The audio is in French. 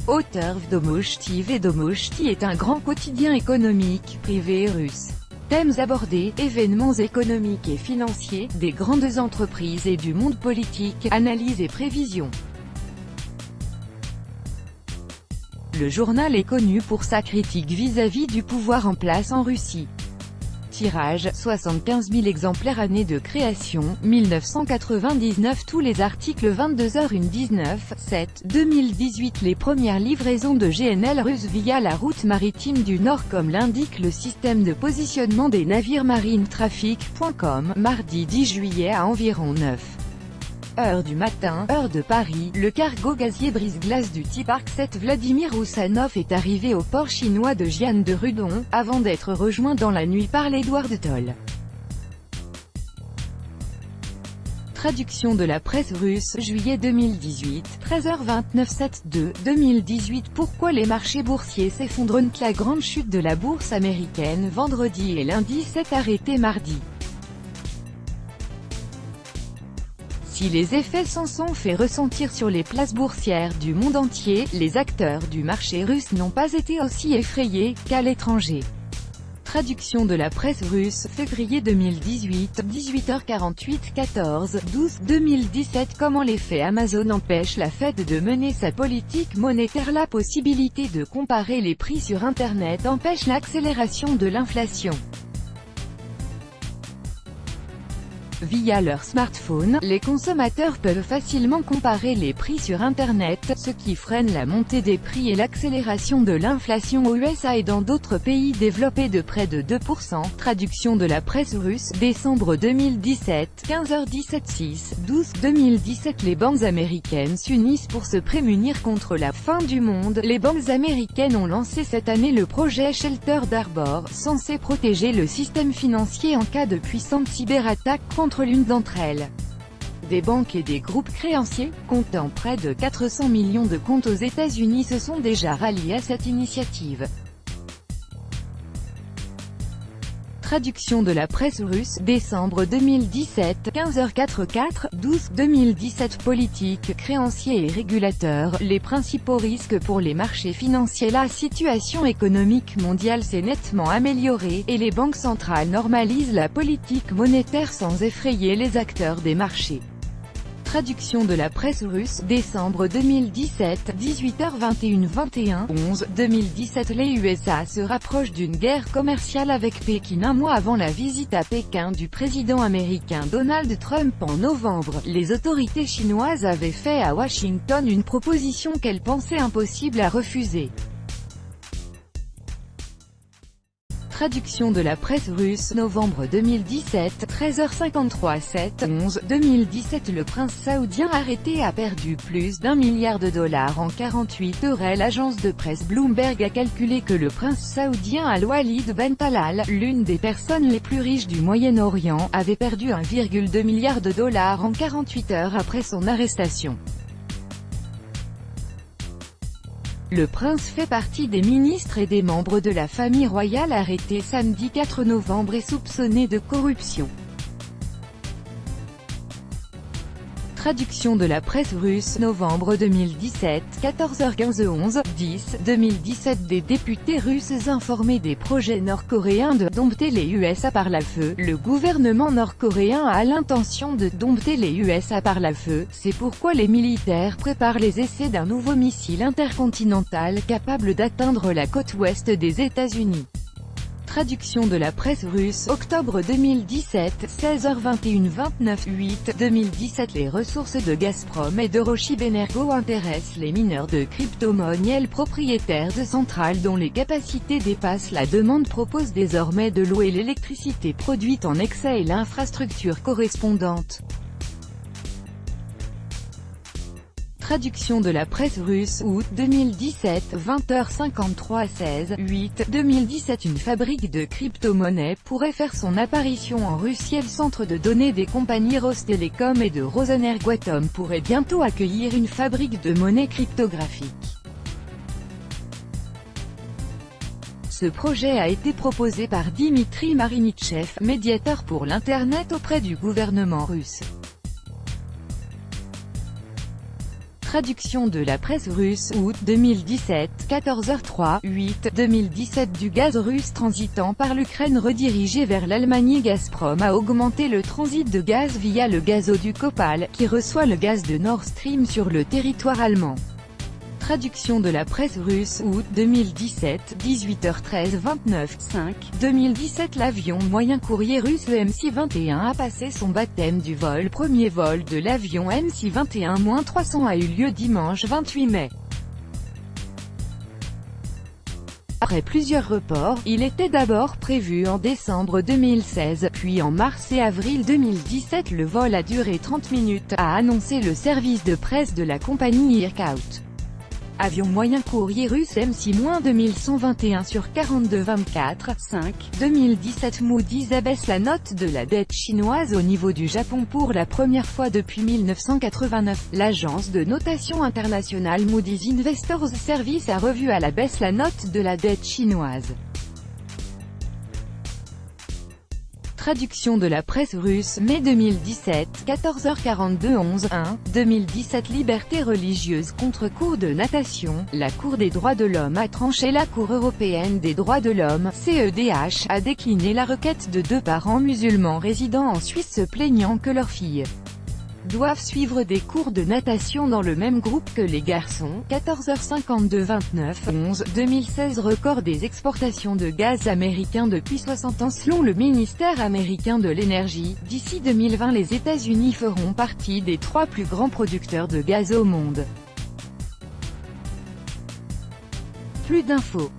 Auteur Vedomosti. Vedomosti est un grand quotidien économique, privé russe. Thèmes abordés, événements économiques et financiers, des grandes entreprises et du monde politique, analyse et prévision. Le journal est connu pour sa critique vis-à-vis du pouvoir en place en Russie. Tirage, 75 000 exemplaires. Année de création, 1999. Tous les articles 22h19/7/2018. Les premières livraisons de GNL russes via la route maritime du Nord comme l'indique le système de positionnement des navires marines trafic.com, mardi 10 juillet à environ 9h du matin, heure de Paris, le cargo gazier brise-glace du type Arc 7 Vladimir Roussanov est arrivé au port chinois de Jian-de-Rudong, avant d'être rejoint dans la nuit par l'Edward Toll. Traduction de la presse russe, juillet 2018, 13h29/7/2/2018. Pourquoi les marchés boursiers s'effondrent? La grande chute de la bourse américaine vendredi et lundi s'est arrêtée mardi. Si les effets s'en sont fait ressentir sur les places boursières du monde entier, les acteurs du marché russe n'ont pas été aussi effrayés qu'à l'étranger. Traduction de la presse russe, février 2018, 18h48, 14/12/2017. Comment l'effet Amazon empêche la Fed de mener sa politique monétaire? La possibilité de comparer les prix sur Internet empêche l'accélération de l'inflation. Via leur smartphone, les consommateurs peuvent facilement comparer les prix sur Internet, ce qui freine la montée des prix et l'accélération de l'inflation aux USA et dans d'autres pays développés de près de 2%. Traduction de la presse russe, décembre 2017, 15h17/6/12/2017. Les banques américaines s'unissent pour se prémunir contre la fin du monde. Les banques américaines ont lancé cette année le projet Shelter d'Arbor, censé protéger le système financier en cas de puissante cyberattaque contre l'une d'entre elles. Des banques et des groupes créanciers, comptant près de 400 millions de comptes aux États-Unis se sont déjà ralliés à cette initiative. Traduction de la presse russe, décembre 2017, 15h04/12/2017. Politique, créanciers et régulateurs, les principaux risques pour les marchés financiers. La situation économique mondiale s'est nettement améliorée, et les banques centrales normalisent la politique monétaire sans effrayer les acteurs des marchés. Traduction de la presse russe, décembre 2017, 18h21 11/2017. Les USA se rapprochent d'une guerre commerciale avec Pékin un mois avant la visite à Pékin du président américain Donald Trump en novembre. Les autorités chinoises avaient fait à Washington une proposition qu'elles pensaient impossible à refuser. Traduction de la presse russe, novembre 2017, 13h53/7/11/2017. Le prince saoudien arrêté a perdu plus d'1 milliard de dollars en 48 heures. L'agence de presse Bloomberg a calculé que le prince saoudien Al-Walid Ben Talal, l'une des personnes les plus riches du Moyen-Orient, avait perdu 1,2 milliard de dollars en 48 heures après son arrestation. Le prince fait partie des ministres et des membres de la famille royale arrêtés samedi 4 novembre et soupçonnés de corruption. Traduction de la presse russe, novembre 2017, 14h15 11/10/2017. Des députés russes informés des projets nord-coréens de dompter les USA par la feu. Le gouvernement nord-coréen a l'intention de dompter les USA par la feu, c'est pourquoi les militaires préparent les essais d'un nouveau missile intercontinental capable d'atteindre la côte ouest des États-Unis. Traduction de la presse russe, octobre 2017, 16h21-29/8/2017. Les ressources de Gazprom et de Rochib Energo intéressent les mineurs de crypto-monnaies. Propriétaires de centrales dont les capacités dépassent la demande proposent désormais de louer l'électricité produite en excès et l'infrastructure correspondante. Traduction de la presse russe, août 2017, 20h53-16/8/2017. Une fabrique de crypto-monnaies pourrait faire son apparition en Russie. Le centre de données des compagnies Rostelecom et de Rosenergoatom pourrait bientôt accueillir une fabrique de monnaie cryptographique. Ce projet a été proposé par Dimitri Marinichev, médiateur pour l'Internet auprès du gouvernement russe. Traduction de la presse russe, août 2017, 14h03, 8, 2017. Du gaz russe transitant par l'Ukraine redirigé vers l'Allemagne. Gazprom a augmenté le transit de gaz via le gazoduc Opal, qui reçoit le gaz de Nord Stream sur le territoire allemand. Traduction de la presse russe, août 2017, 18h13, 29, 5, 2017. L'avion moyen courrier russe MC-21 a passé son baptême du vol. Premier vol de l'avion MC-21-300 a eu lieu dimanche 28 mai. Après plusieurs reports, il était d'abord prévu en décembre 2016, puis en mars et avril 2017. Le vol a duré 30 minutes, a annoncé le service de presse de la compagnie Irkout. Avion moyen courrier russe MC-2121 sur 42-24, 5, 2017. Moody's abaisse la note de la dette chinoise au niveau du Japon pour la première fois depuis 1989. L'agence de notation internationale Moody's Investors Service a revu à la baisse la note de la dette chinoise. Traduction de la presse russe, mai 2017, 14h42, 11, 1, 2017. Liberté religieuse contre cours de natation. La Cour des droits de l'homme a tranché. La Cour européenne des droits de l'homme, CEDH, a décliné la requête de deux parents musulmans résidant en Suisse se plaignant que leurs filles doivent suivre des cours de natation dans le même groupe que les garçons. 14h52, 29, 11, 2016. Record des exportations de gaz américain depuis 60 ans selon le ministère américain de l'énergie. D'ici 2020, les États-Unis feront partie des 3 plus grands producteurs de gaz au monde. Plus d'infos.